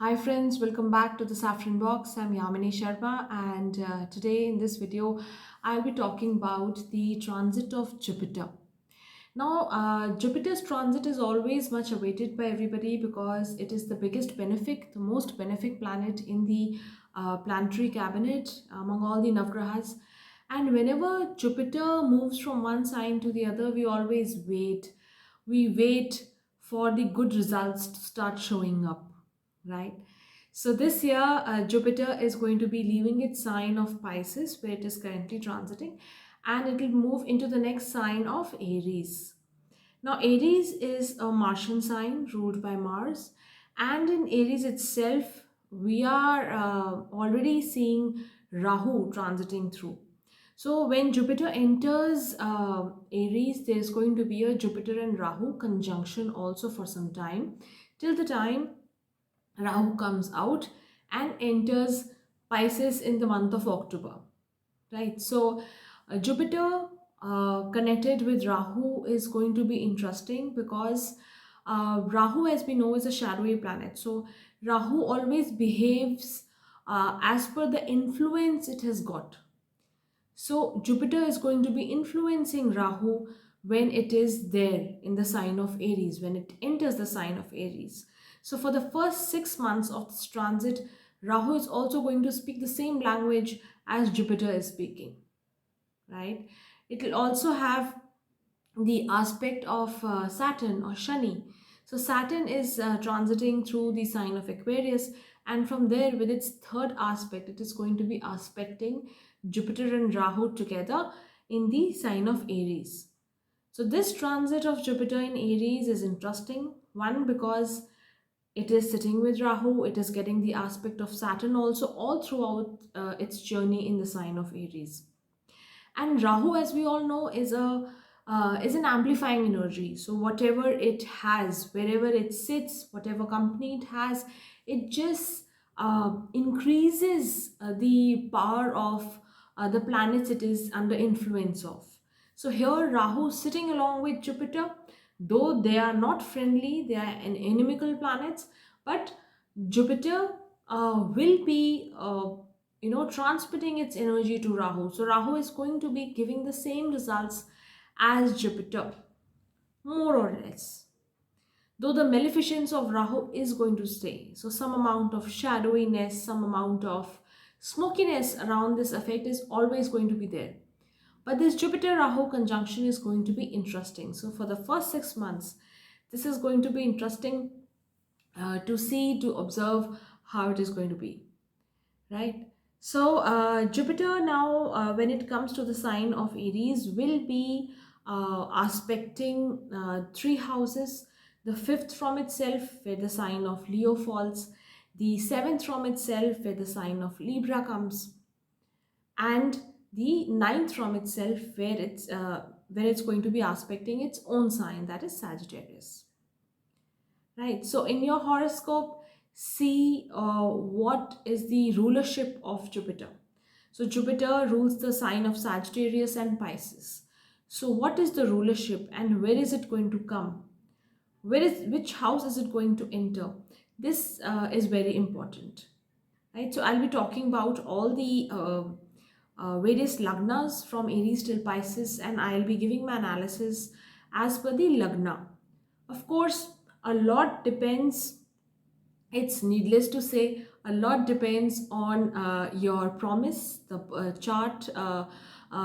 Hi friends, welcome back to the Saffron Box. I'm Yamini Sharma, and today in this video I'll be talking about the transit of Jupiter. Now, Jupiter's transit is always much awaited by everybody because it is the biggest benefic, the most benefic planet in the planetary cabinet among all the Navgrahas. And whenever Jupiter moves from one sign to the other, we always wait. We wait for the good results to start showing up, right? So this year, Jupiter is going to be leaving its sign of Pisces, where it is currently transiting, and it will move into the next sign of Aries. Now, Aries is a Martian sign ruled by Mars, and in Aries itself, we are already seeing Rahu transiting through. So, when Jupiter enters Aries, there's going to be a Jupiter and Rahu conjunction also for some time, till the time Rahu comes out and enters Pisces in the month of October, right? So, Jupiter connected with Rahu is going to be interesting because Rahu, as we know, is a shadowy planet. So, Rahu always behaves as per the influence it has got. So, Jupiter is going to be influencing Rahu when it is there in the sign of Aries, when it enters the sign of Aries. So, for the first 6 months of this transit, Rahu is also going to speak the same language as Jupiter is speaking, right? It will also have the aspect of Saturn or Shani. So Saturn is transiting through the sign of Aquarius, and from there, with its third aspect, it is going to be aspecting Jupiter and Rahu together in the sign of Aries. So this transit of Jupiter in Aries is interesting. One, because it is sitting with Rahu, it is getting the aspect of Saturn also all throughout its journey in the sign of Aries. And Rahu, as we all know, is an amplifying energy. So whatever it has, wherever it sits, whatever company it has, it just increases the power of the planets it is under influence of. So here Rahu sitting along with Jupiter, though they are not friendly, they are an inimical planets, but Jupiter will be transmitting its energy to Rahu. So Rahu is going to be giving the same results as Jupiter, more or less. Though the maleficence of Rahu is going to stay. So some amount of shadowiness, some amount of smokiness around this effect is always going to be there. But this Jupiter Rahu conjunction is going to be interesting. So for the first 6 months, this is going to be interesting to see, to observe how it is going to be, right? So Jupiter now, when it comes to the sign of Aries, will be aspecting three houses. The fifth from itself, where the sign of Leo falls. The seventh from itself, where the sign of Libra comes, and the ninth from itself, where it's going to be aspecting its own sign, that is Sagittarius. Right. So in your horoscope, see what is the rulership of Jupiter. So Jupiter rules the sign of Sagittarius and Pisces. So what is the rulership and where is it going to come? Which house is it going to enter? This is very important. Right. So I'll be talking about all the various Lagnas from Aries till Pisces, and I'll be giving my analysis as per the Lagna. Of course, a lot depends, it's needless to say, a lot depends on your promise, the chart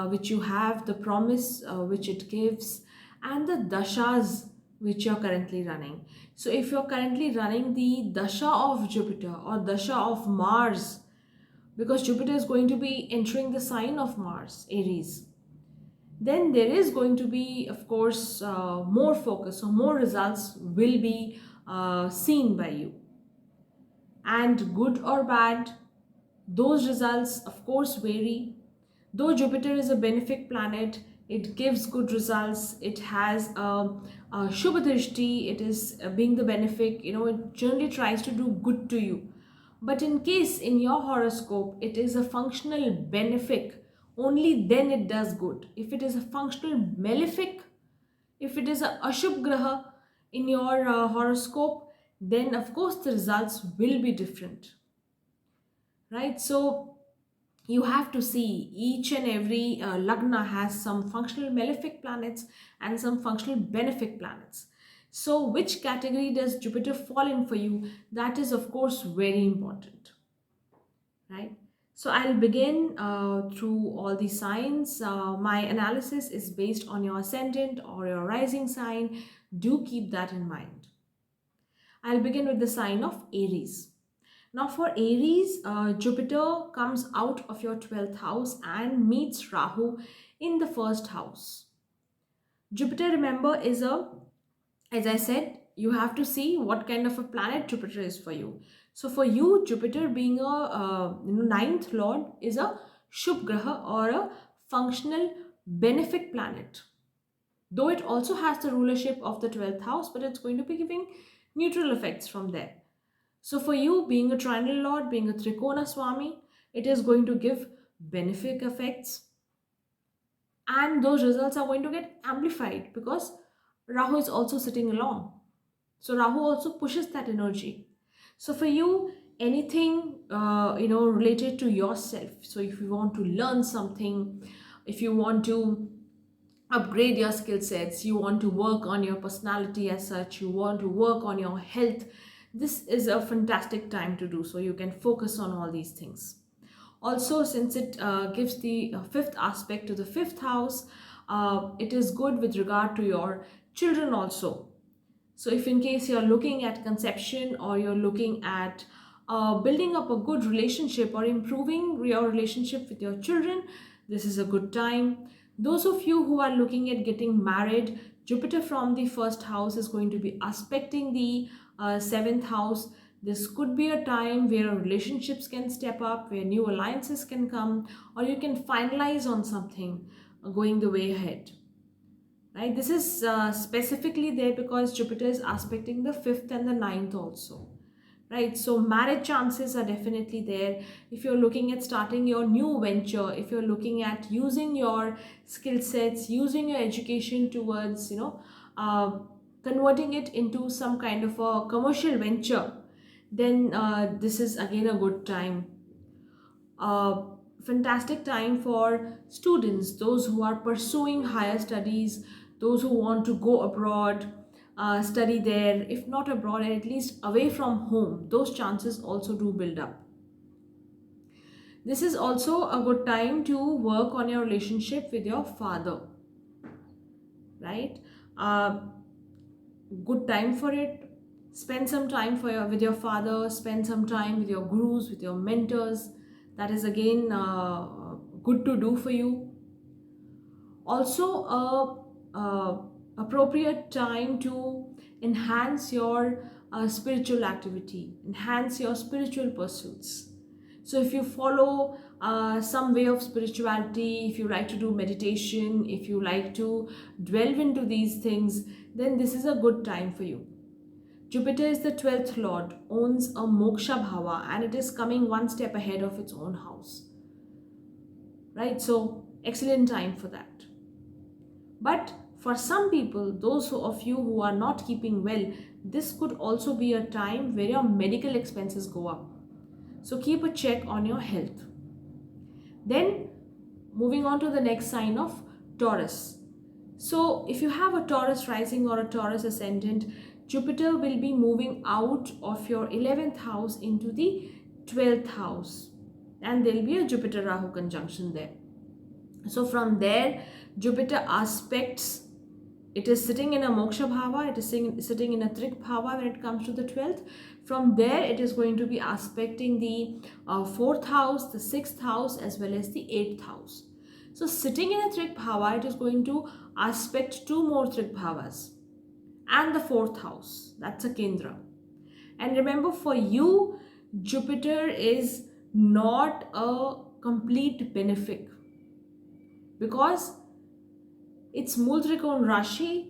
which you have, the promise which it gives, and the dashas which you're currently running. So if you're currently running the dasha of Jupiter or dasha of Mars, because Jupiter is going to be entering the sign of Mars, Aries, then there is going to be, of course, more focus or more results will be seen by you. And good or bad, those results, of course, vary. Though Jupiter is a benefic planet, it gives good results. It has a Shubha it is being the benefic, it generally tries to do good to you. But in case in your horoscope it is a functional benefic, only then it does good. If it is a functional malefic, if it is a Ashubh Graha in your horoscope, then of course the results will be different, right? So you have to see each and every lagna has some functional malefic planets and some functional benefic planets. So which category does Jupiter fall in for you? That is of course very important, right? So I'll begin through all the signs. My analysis is based on your ascendant or your rising sign. Do keep that in mind. I'll begin with the sign of Aries. Now for Aries, Jupiter comes out of your 12th house and meets Rahu in the first house. Jupiter, remember, is a, as I said, you have to see what kind of a planet Jupiter is for you. So for you, Jupiter being a ninth lord is a Shubh Graha or a functional benefic planet. Though it also has the rulership of the 12th house, but it's going to be giving neutral effects from there. So for you, being a triangle lord, being a Trikona Swami, it is going to give benefic effects, and those results are going to get amplified because Rahu is also sitting along. So Rahu also pushes that energy. So for you, anything related to yourself. So if you want to learn something, if you want to upgrade your skill sets, you want to work on your personality as such, you want to work on your health, this is a fantastic time to do so. You can focus on all these things. Also, since it gives the fifth aspect to the fifth house, it is good with regard to your children also. So if in case you're looking at conception, or you're looking at building up a good relationship or improving your relationship with your children, this is a good time. Those of you who are looking at getting married, Jupiter from the first house is going to be aspecting the seventh house. This could be a time where relationships can step up, where new alliances can come, or you can finalize on something going the way ahead. Right? This is specifically there because Jupiter is aspecting the fifth and the ninth also. Right? So marriage chances are definitely there. If you're looking at starting your new venture, if you're looking at using your skill sets, using your education towards, converting it into some kind of a commercial venture, then this is again a good time. Fantastic time for students, those who are pursuing higher studies, those who want to go abroad, study there, if not abroad, at least away from home. Those chances also do build up. This is also a good time to work on your relationship with your father, right? Good time for it. Spend some time with your father, spend some time with your gurus, with your mentors. That is again good to do for you. Also a appropriate time to enhance your spiritual activity, enhance your spiritual pursuits. So if you follow some way of spirituality, if you like to do meditation, if you like to delve into these things, then this is a good time for you. Jupiter is the 12th lord, owns a moksha bhava, and it is coming one step ahead of its own house. Right? So excellent time for that. But for some people, those of you who are not keeping well, this could also be a time where your medical expenses go up. So keep a check on your health. Then moving on to the next sign of Taurus. So if you have a Taurus rising or a Taurus ascendant, Jupiter will be moving out of your 11th house into the 12th house. And there will be a Jupiter Rahu conjunction there. So from there, Jupiter aspects, it is sitting in a moksha bhava, it is sitting in a trik bhava when it comes to the 12th. From there, it is going to be aspecting the 4th house, the 6th house, as well as the 8th house. So sitting in a trik bhava, it is going to aspect 2 more trik bhavas and the 4th house, that's a kendra. And remember, for you, Jupiter is not a complete benefic, because its Mool Trikon Rashi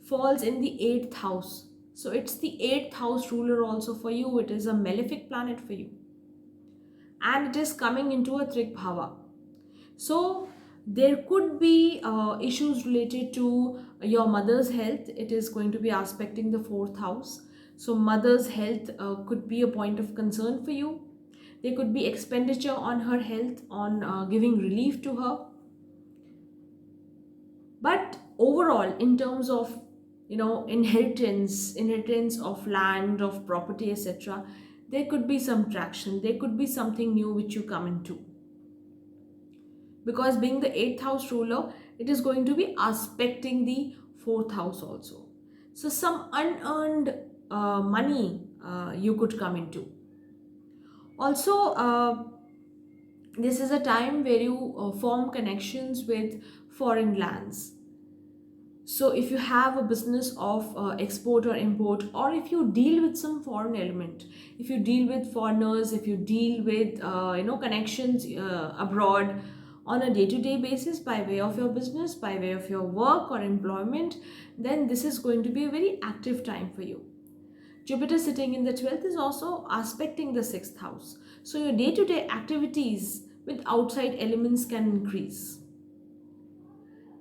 falls in the 8th house. So it's the 8th house ruler also for you. It is a malefic planet for you. And it is coming into a Trik Bhava. So there could be issues related to your mother's health. It is going to be aspecting the 4th house. So mother's health could be a point of concern for you. There could be expenditure on her health, on giving relief to her. But overall, in terms of inheritance of land, of property, etc., there could be some traction. There could be something new which you come into, because being the eighth house ruler, it is going to be aspecting the fourth house also. So some unearned money you could come into. Also, this is a time where you form connections with foreign lands. So if you have a business of export or import, or if you deal with some foreign element, if you deal with foreigners, if you deal with connections abroad on a day-to-day basis by way of your business, by way of your work or employment, then this is going to be a very active time for you. Jupiter sitting in the 12th is also aspecting the 6th house. So your day-to-day activities with outside elements can increase.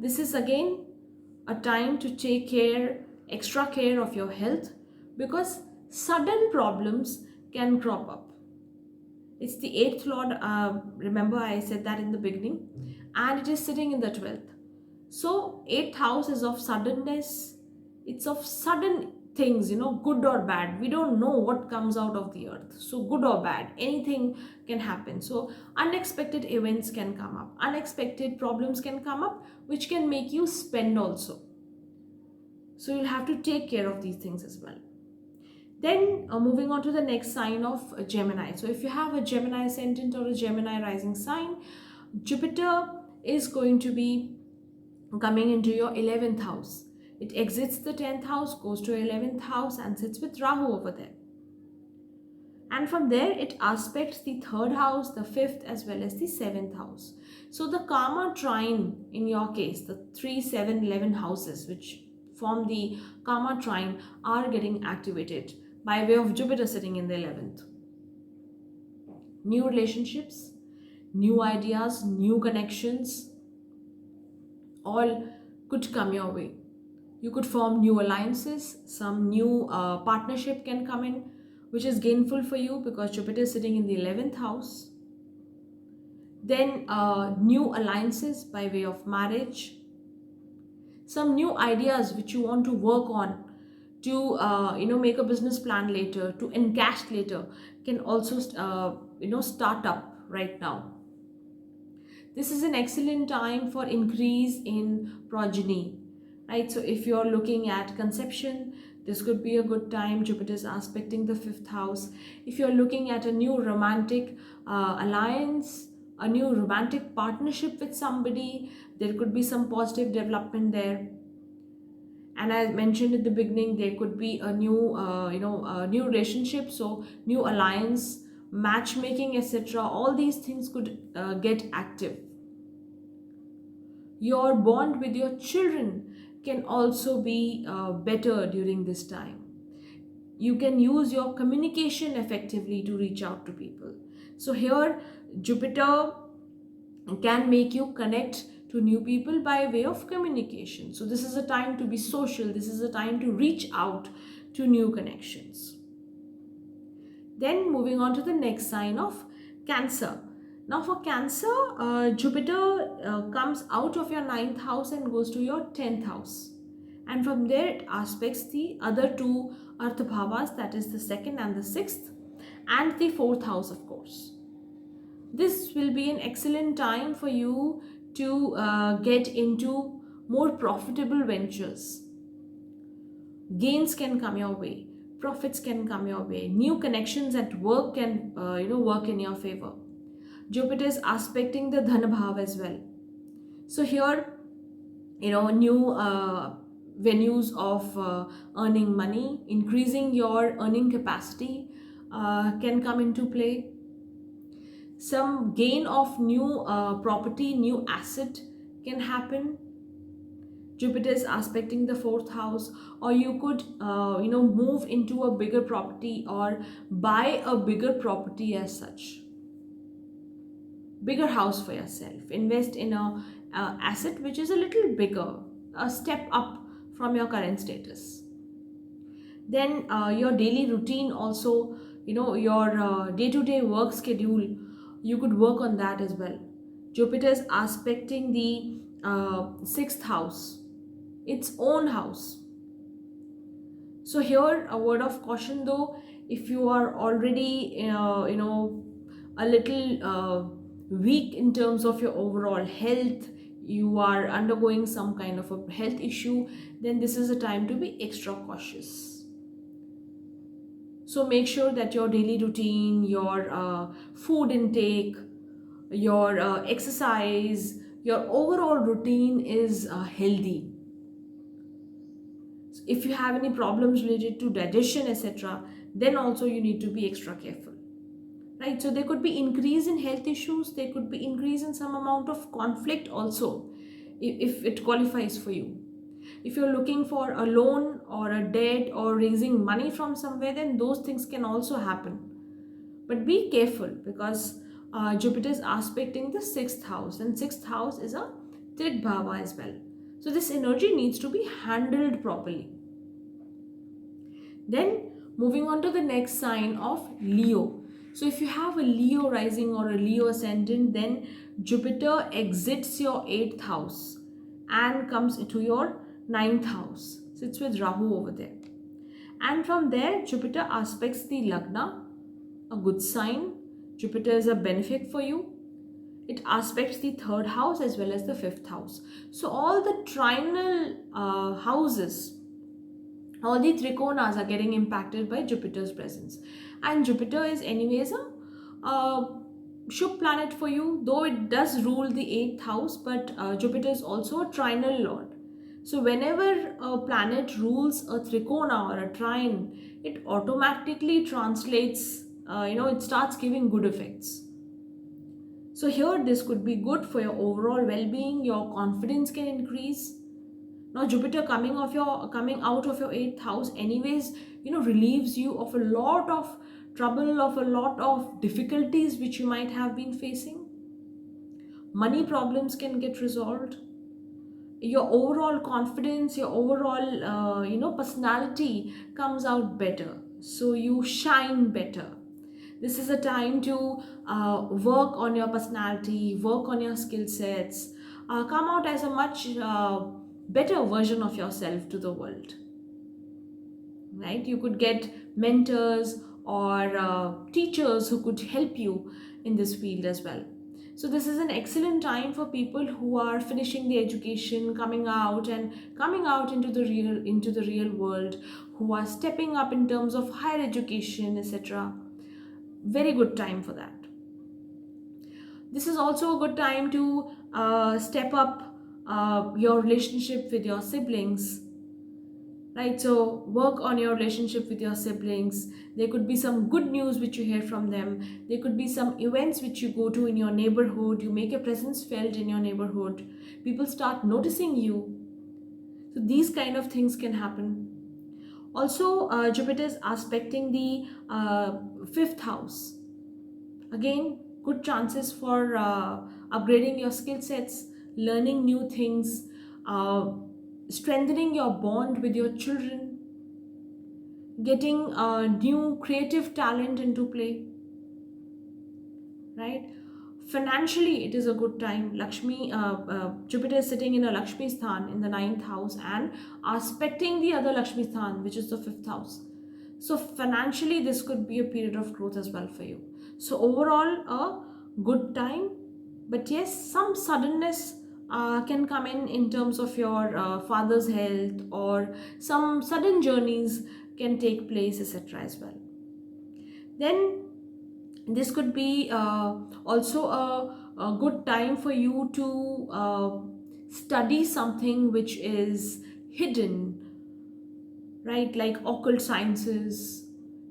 This is again a time to take extra care of your health, because sudden problems can crop up. It's the 8th lord, remember I said that in the beginning, and it is sitting in the 12th. So 8th house is of suddenness, it's of sudden things, good or bad. We don't know what comes out of the earth. So good or bad, anything can happen. So unexpected events can come up, unexpected problems can come up, which can make you spend also. So you'll have to take care of these things as well. Then moving on to the next sign of Gemini. So if you have a Gemini ascendant or a Gemini rising sign, Jupiter is going to be coming into your 11th house. It exits the 10th house, goes to 11th house and sits with Rahu over there. And from there it aspects the 3rd house, the 5th as well as the 7th house. So the karma trine in your case, the 3, 7, 11 houses which form the karma trine are getting activated by way of Jupiter sitting in the 11th. New relationships, new ideas, new connections, all could come your way. You could form new alliances, some new partnership can come in, which is gainful for you because Jupiter is sitting in the 11th house. Then new alliances by way of marriage, some new ideas which you want to work on to make a business plan later, to encash later, can also start up right now. This is an excellent time for increase in progeny, right? So if you're looking at conception, this could be a good time. Jupiter is aspecting the 5th house. If you're looking at a new romantic alliance, a new romantic partnership with somebody, there could be some positive development there. And as mentioned at the beginning, there could be a new new relationship, so new alliance, matchmaking, etc. All these things could get active. Your bond with your children can also be better during this time. You can use your communication effectively to reach out to people. So here Jupiter can make you connect to new people by way of communication. So this is a time to be social. This is a time to reach out to new connections. Then moving on to the next sign of Cancer. Now for Cancer, Jupiter comes out of your 9th house and goes to your 10th house. And from there it aspects the other two Arthabhavas, that is the 2nd and the 6th, and the 4th house of course. This will be an excellent time for you to get into more profitable ventures. Gains can come your way, profits can come your way, new connections at work can work in your favor. Jupiter is aspecting the Dhanabhav Bhav as well. So here new venues of earning money, increasing your earning capacity can come into play. Some gain of new property, new asset can happen. Jupiter is aspecting the 4th house, or you could move into a bigger property or buy a bigger property as such. Bigger house for yourself. Invest in a asset which is a little bigger, a step up from your current status. Then your daily routine also, your day-to-day work schedule, you could work on that as well. Jupiter is aspecting the sixth house, its own house. So here, a word of caution though, if you are already, a little weak in terms of your overall health, you are undergoing some kind of a health issue, then this is a time to be extra cautious. So make sure that your daily routine, your food intake, your exercise, your overall routine is healthy. If you have any problems related to digestion, etc., then also you need to be extra careful. Right? So there could be increase in health issues, there could be increase in some amount of conflict also, if it qualifies for you. If you're looking for a loan or a debt or raising money from somewhere, then those things can also happen. But be careful, because Jupiter is aspecting the sixth house, and sixth house is a Trik Bhava as well. So this energy needs to be handled properly. Then moving on to the next sign of Leo. So if you have a Leo rising or a Leo ascendant, then Jupiter exits your 8th house and comes into your 9th house. Sits with Rahu over there. And from there, Jupiter aspects the Lagna, a good sign. Jupiter is a benefit for you. It aspects the 3rd house as well as the 5th house. So all the trinal houses, all the trikonas are getting impacted by Jupiter's presence. And Jupiter is anyways a Shubh planet for you, though it does rule the 8th house, but Jupiter is also a trinal lord. So whenever a planet rules a trikona or a trine, it automatically translates, it starts giving good effects. So here this could be good for your overall well-being, your confidence can increase. Now Jupiter coming out of your 8th house anyways, relieves you of a lot of trouble, of a lot of difficulties which you might have been facing. Money problems can get resolved. Your overall confidence, your overall personality comes out better, so you shine better. This is a time to work on your personality, work on your skill sets, come out as a much better version of yourself to the world. Right? You could get mentors or teachers who could help you in this field as well. So this is an excellent time for people who are finishing the education, coming out into the real world, who are stepping up in terms of higher education, etc. Very good time for that. This is also a good time to step up your relationship with your siblings. Right, so work on your relationship with your siblings. There could be some good news which you hear from them. There could be some events which you go to in your neighborhood. You make your presence felt in your neighborhood. People start noticing you. So these kind of things can happen. Also, Jupiter is aspecting the 5th house. Again, good chances for upgrading your skill sets, learning new things, strengthening your bond with your children, getting new creative talent into play. Right? Financially, it is a good time. Jupiter is sitting in a Lakshmi Sthan in the 9th house and aspecting the other Lakshmi Sthan, which is the 5th house. So financially, this could be a period of growth as well for you. So overall, a good time. But yes, some suddenness can come in terms of your father's health, or some sudden journeys can take place, etc. as well. Then this could be also a good time for you to study something which is hidden, right? Like occult sciences,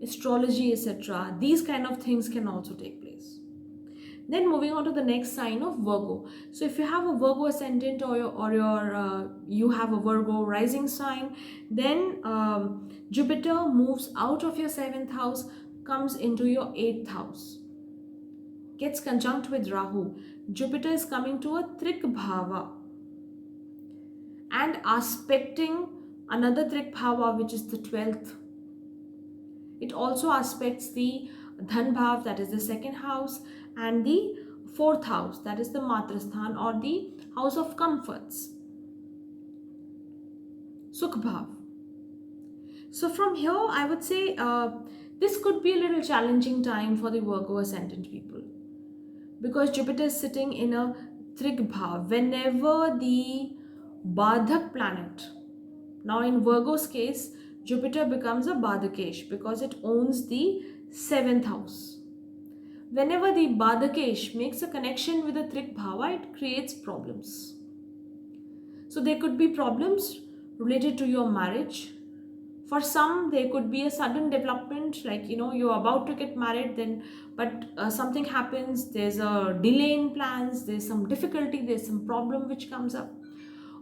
astrology, etc. These kind of things can also take place. Then moving on to the next sign of Virgo. So if you have a Virgo ascendant, or you have a Virgo rising sign, then Jupiter moves out of your 7th house, comes into your 8th house, gets conjunct with Rahu. Jupiter is coming to a Trik Bhava and aspecting another Trik Bhava, which is the 12th. It also aspects the dhan bhav, that is the second house, and the fourth house, that is the matrasthan or the house of comforts, sukh bhav. So from here, I would say this could be a little challenging time for the Virgo ascendant people, because Jupiter is sitting in a trig bhav. Whenever the Badhak planet, now in Virgo's case, Jupiter becomes a Badhakesh because it owns the seventh house. Whenever the Badhakesh makes a connection with the trig bhava, it creates problems. So there could be problems related to your marriage. For some, there could be a sudden development, like you're about to get married, then but something happens, there's a delay in plans, there's some difficulty, there's some problem which comes up.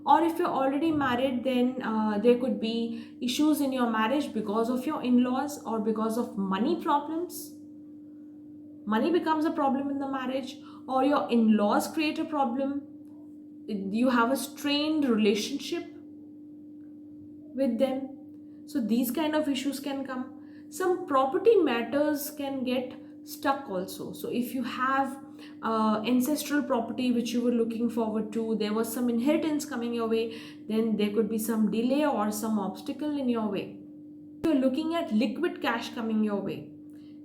Or if you're already married, then there could be issues in your marriage because of your in-laws or because of money problems. Money becomes a problem in the marriage, or your in-laws create a problem. You have a strained relationship with them. So these kind of issues can come. Some property matters can get stuck also. So if you have ancestral property which you were looking forward to, there was some inheritance coming your way, then there could be some delay or some obstacle in your way. If you're looking at liquid cash coming your way,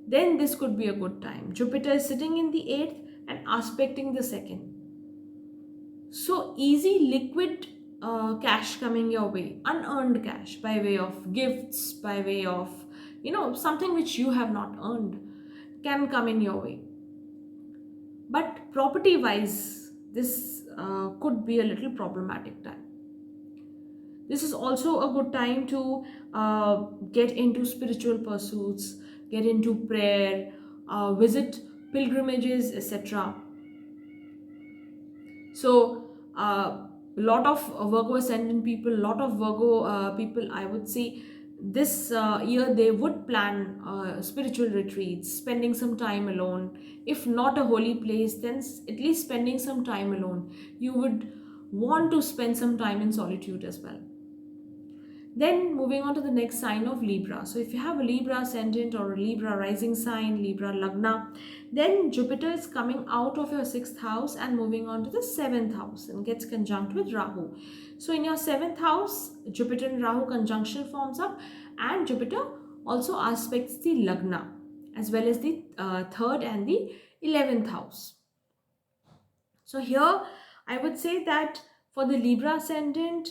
then this could be a good time. Jupiter is sitting in the 8th and aspecting the 2nd. So easy liquid cash coming your way, unearned cash by way of gifts, by way of something which you have not earned, can come in your way. But property wise, this could be a little problematic time. This is also a good time to get into spiritual pursuits, get into prayer, visit pilgrimages, etc. So a lot of Virgo ascendant people, lot of Virgo people, I would say this year they would plan spiritual retreats, spending some time alone. If not a holy place, then at least spending some time alone. You would want to spend some time in solitude as well. Then moving on to the next sign of Libra. So if you have a Libra ascendant or a Libra rising sign, Libra Lagna, then Jupiter is coming out of your 6th house and moving on to the 7th house and gets conjunct with Rahu. So in your 7th house, Jupiter and Rahu conjunction forms up, and Jupiter also aspects the Lagna as well as the 3rd and the 11th house. So here I would say that for the Libra ascendant,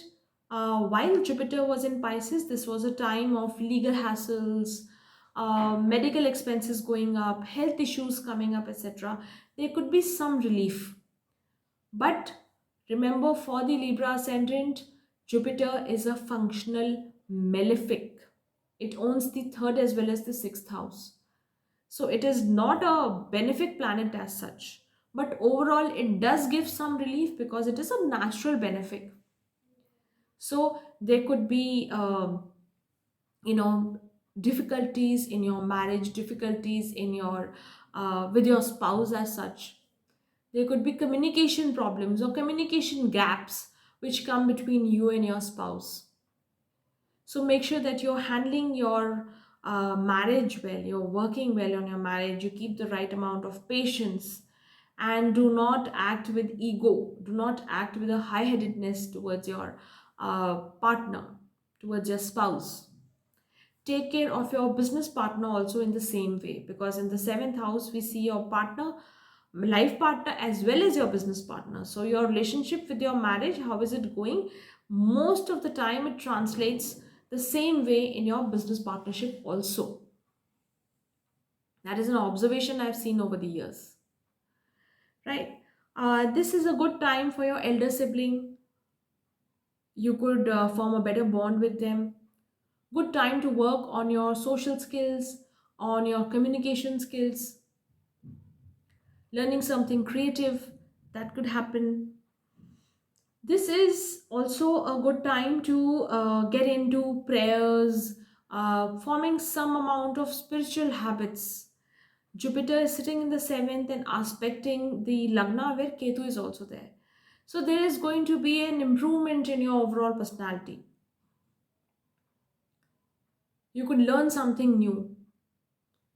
while Jupiter was in Pisces, this was a time of legal hassles, medical expenses going up, health issues coming up, etc. There could be some relief. But remember, for the Libra ascendant, Jupiter is a functional malefic. It owns the 3rd as well as the 6th house. So it is not a benefic planet as such. But overall, it does give some relief because it is a natural benefic. So there could be, difficulties in your marriage, difficulties in your with your spouse as such. There could be communication problems or communication gaps which come between you and your spouse. So make sure that you're handling your marriage well, you're working well on your marriage, you keep the right amount of patience, and do not act with ego, do not act with a high-headedness towards your partner, towards your spouse. Take care of your business partner also in the same way, because in the 7th house we see your partner, life partner, as well as your business partner. So your relationship with your marriage, how is it going? Most of the time it translates the same way in your business partnership also. That is an observation I've seen over the years, right? This is a good time for your elder sibling. You could form a better bond with them. Good time to work on your social skills, on your communication skills, learning something creative that could happen. This is also a good time to get into prayers, forming some amount of spiritual habits. Jupiter is sitting in the 7th and aspecting the Lagna where Ketu is also there. So there is going to be an improvement in your overall personality. You could learn something new.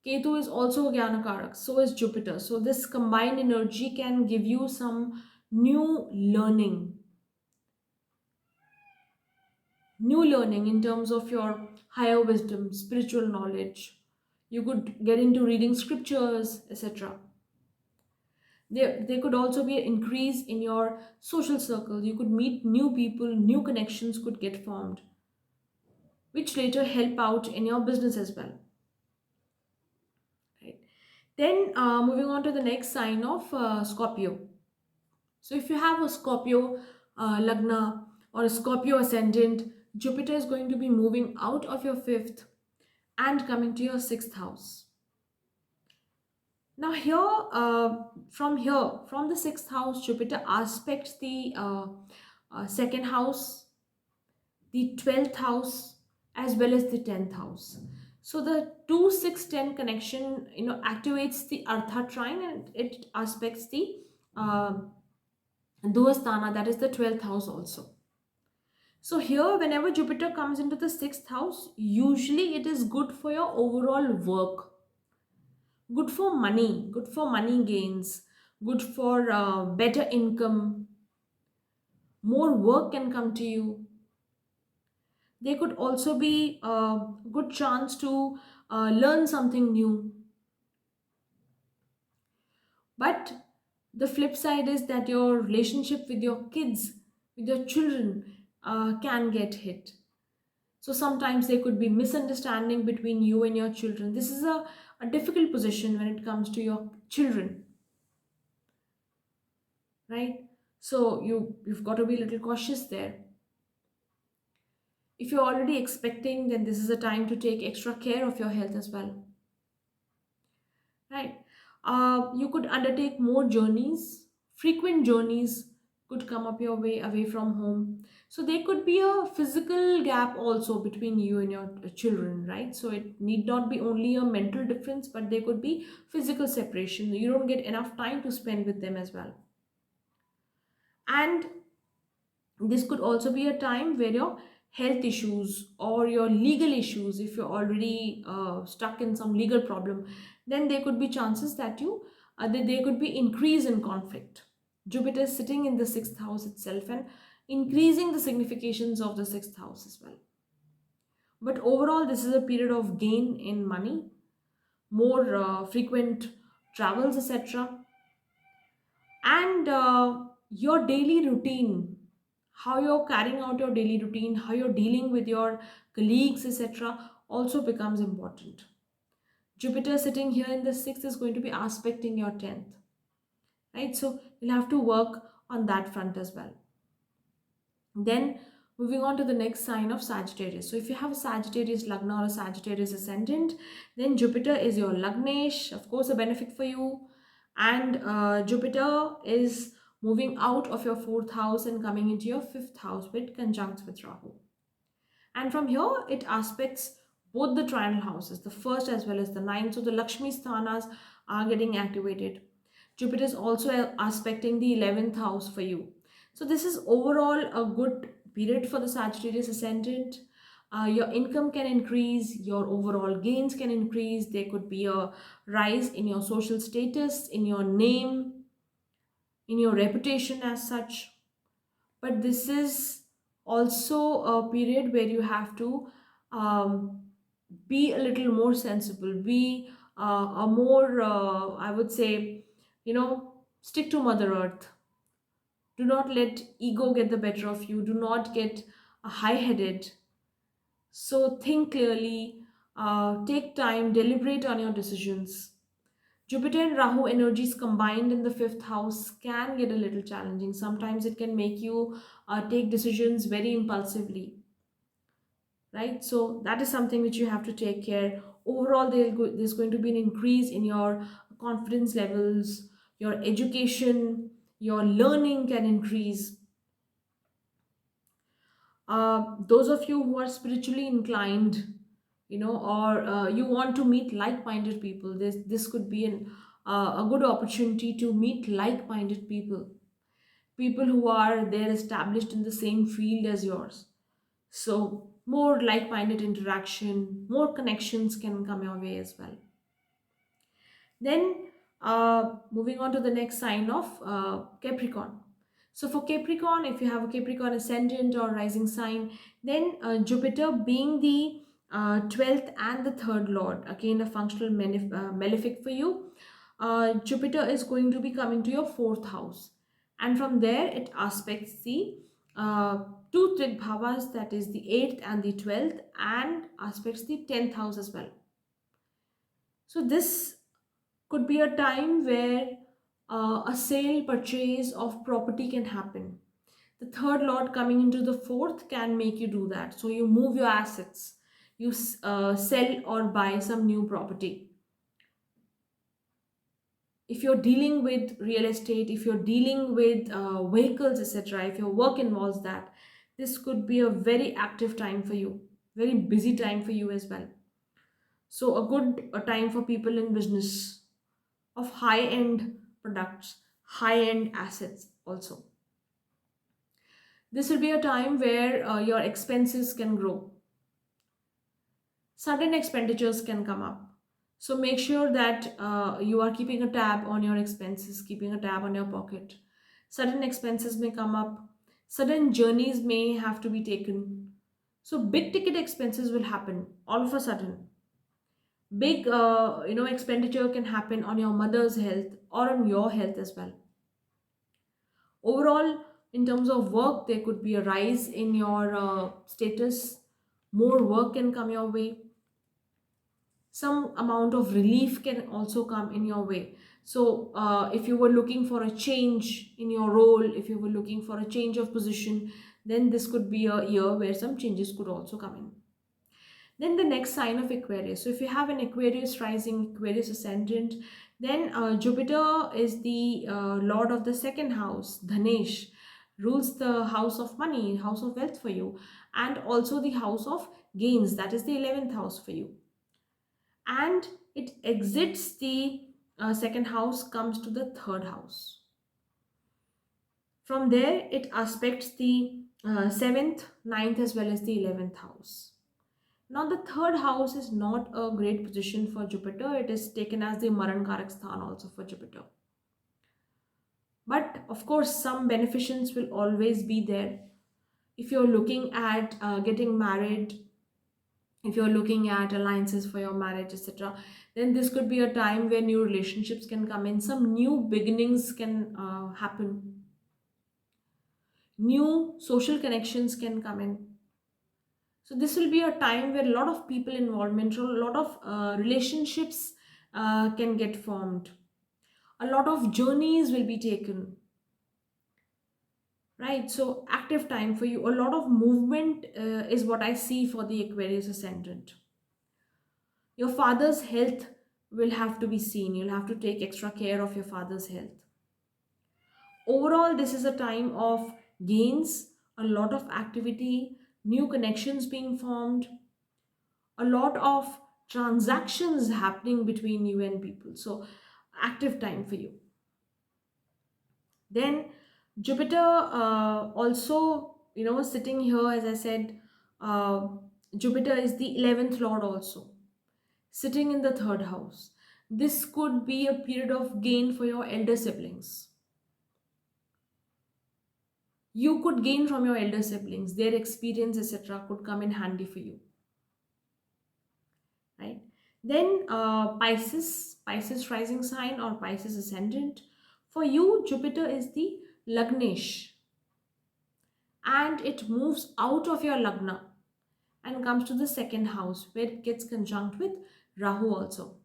Ketu is also a Jnanakarak, so is Jupiter. So this combined energy can give you some new learning, new learning in terms of your higher wisdom, spiritual knowledge. You could get into reading scriptures, etc. There could also be an increase in your social circle. You could meet new people, new connections could get formed, which later help out in your business as well. Right? Then moving on to the next sign of Scorpio. So if you have a Scorpio Lagna or a Scorpio ascendant, Jupiter is going to be moving out of your fifth and coming to your sixth house. Now here, from the sixth house, Jupiter aspects the second house, the 12th house, as well as the 10th house. So the 2 6 10 connection, activates the Artha trine, and it aspects the uh, Duvasthana, that is the 12th house also. So here, whenever Jupiter comes into the sixth house, usually it is good for your overall work, good for money gains, good for better income, more work can come to you. There could also be a good chance to learn something new. But the flip side is that your relationship with your kids, with your children, can get hit. So sometimes there could be misunderstanding between you and your children. This is a difficult position when it comes to your children, right? So you've got to be a little cautious there. If you're already expecting, then this is a time to take extra care of your health as well, right? You could undertake more journeys. Frequent journeys could come up your way away from home. So there could be a physical gap also between you and your children, right? So it need not be only a mental difference, but there could be physical separation. You don't get enough time to spend with them as well. And this could also be a time where your health issues or your legal issues, if you're already stuck in some legal problem, then there could be chances that that there could be increase in conflict. Jupiter is sitting in the sixth house itself and increasing the significations of the sixth house as well. But overall, this is a period of gain in money, more frequent travels, etc. And your daily routine, how you're carrying out your daily routine, how you're dealing with your colleagues, etc., also becomes important. Jupiter sitting here in the sixth is going to be aspecting your 10th, right? So you'll have to work on that front as well. Then moving on to the next sign of Sagittarius. So if you have a Sagittarius Lagna or a Sagittarius ascendant, then Jupiter is your Lagnesh, of course, a benefit for you. And Jupiter is moving out of your fourth house and coming into your fifth house with conjunct with Rahu. And from here, it aspects both the triangle houses, the first as well as the ninth. So the Lakshmi sthanas are getting activated. Jupiter is also aspecting the 11th house for you. So this is overall a good period for the Sagittarius ascendant. Your income can increase, your overall gains can increase. There could be a rise in your social status, in your name, in your reputation as such. But this is also a period where you have to um, be a little more sensible, be a more, I would say, stick to Mother Earth. Do not let ego get the better of you. Do not get high headed. So think clearly, take time, deliberate on your decisions. Jupiter and Rahu energies combined in the fifth house can get a little challenging. Sometimes it can make you take decisions very impulsively, right? So that is something which you have to take care. Overall, there's going to be an increase in your confidence levels, your education, your learning can increase. Those of you who are spiritually inclined, or you want to meet like-minded people, this could be a good opportunity to meet like-minded people, people who are there established in the same field as yours. So more like-minded interaction, more connections can come your way as well. Then moving on to the next sign of Capricorn. So for Capricorn, if you have a Capricorn ascendant or rising sign, then Jupiter being the 12th and the third lord, again a functional malefic for you, Jupiter is going to be coming to your fourth house. And from there, it aspects the uh, two trig bhavas, that is the 8th and the 12th, and aspects the 10th house as well. So this could be a time where a sale purchase of property can happen. The third lord coming into the fourth can make you do that. So you move your assets, you sell or buy some new property. If you're dealing with real estate, if you're dealing with vehicles, etc., if your work involves that, this could be a very active time for you, very busy time for you as well. So a good time for people in business of high end products, high end assets also. This will be a time where your expenses can grow. Sudden expenditures can come up. So make sure that you are keeping a tab on your expenses, keeping a tab on your pocket. Sudden expenses may come up. Sudden journeys may have to be taken. So big ticket expenses will happen all of a sudden. Big expenditure can happen on your mother's health or on your health as well. Overall, in terms of work, there could be a rise in your status. More work can come your way. Some amount of relief can also come in your way. So if you were looking for a change in your role, if you were looking for a change of position, then this could be a year where some changes could also come in. Then the next sign of Aquarius. So if you have an Aquarius rising, Aquarius ascendant, then Jupiter is the lord of the second house, Dhanesh, rules the house of money, house of wealth for you, and also the house of gains, that is the 11th house for you. And it exits the second house, comes to the third house. From there, it aspects the 7th, 9th, as well as the 11th house. Now, the third house is not a great position for Jupiter. It is taken as the Maran Karak Sthan also for Jupiter. But of course, some beneficence will always be there. If you're looking at getting married, if you're looking at alliances for your marriage, etc., then this could be a time where new relationships can come in, some new beginnings can happen, new social connections can come in. So this will be a time where a lot of people involvement, a lot of relationships can get formed, a lot of journeys will be taken, right? So active time for you, a lot of movement is what I see for the Aquarius ascendant. Your father's health will have to be seen. You'll have to take extra care of your father's health. Overall, this is a time of gains, a lot of activity, new connections being formed, a lot of transactions happening between you and people. So, active time for you. Then, Jupiter also, sitting here, as I said, uh, Jupiter is the 11th lord also, sitting in the third house. This could be a period of gain for your elder siblings. You could gain from your elder siblings, their experience, etc., could come in handy for you, right? Then Pisces rising sign or Pisces ascendant. For you, Jupiter is the Lagnesh, and it moves out of your Lagna and comes to the second house where it gets conjunct with Rahu also.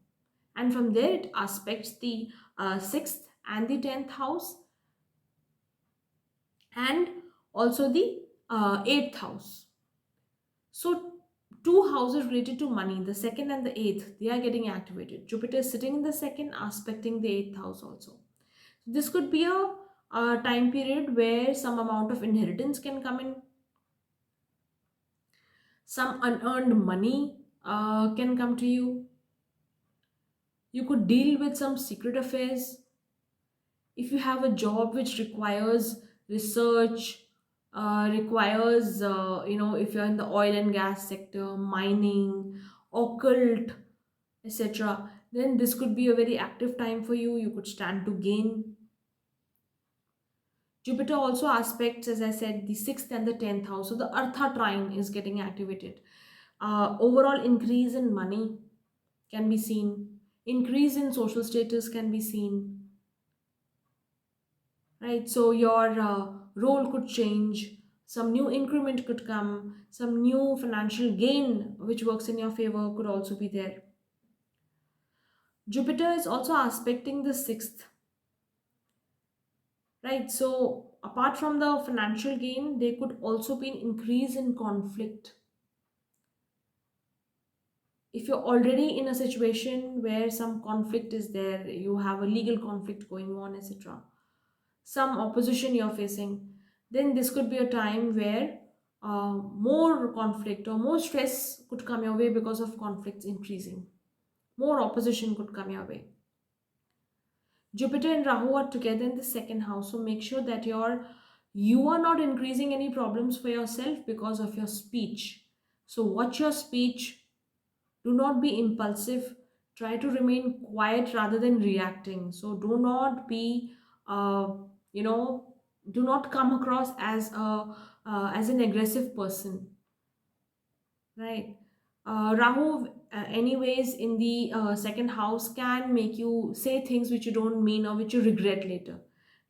And from there, it aspects the 6th and the 10th house, and also the 8th house. So, two houses related to money, the second and the eighth, they are getting activated. Jupiter is sitting in the second, aspecting the eighth house also. This could be a time period where some amount of inheritance can come in, some unearned money can come to you. You could deal with some secret affairs. If you have a job which requires research, requires if you're in the oil and gas sector, mining, occult, etc., then this could be a very active time for you. You could stand to gain. Jupiter also aspects, as I said, the 6th and the 10th house. So the Artha trine is getting activated. Overall increase in money can be seen. Increase in social status can be seen. Right? So your role could change. Some new increment could come. Some new financial gain which works in your favor could also be there. Jupiter is also aspecting the 6th. Right? So apart from the financial gain, there could also be an increase in conflict. If you're already in a situation where some conflict is there, you have a legal conflict going on, etc., some opposition you're facing, then this could be a time where more conflict or more stress could come your way because of conflicts increasing. More opposition could come your way. Jupiter and Rahu are together in the second house, so make sure that you are not increasing any problems for yourself because of your speech. So watch your speech. Do not be impulsive. Try to remain quiet rather than reacting. So do not be, uh, you know, do not come across as an aggressive person, right? Rahu, anyways, in the second house can make you say things which you don't mean or which you regret later,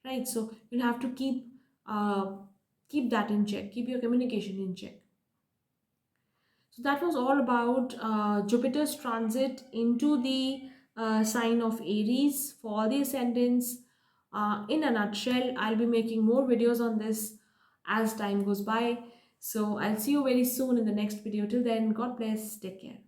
right? So you'll have to uh, keep that in check. Keep your communication in check. So that was all about Jupiter's transit into the sign of Aries for the ascendants. In a nutshell, I'll be making more videos on this as time goes by. So I'll see you very soon in the next video. Till then, God bless. Take care.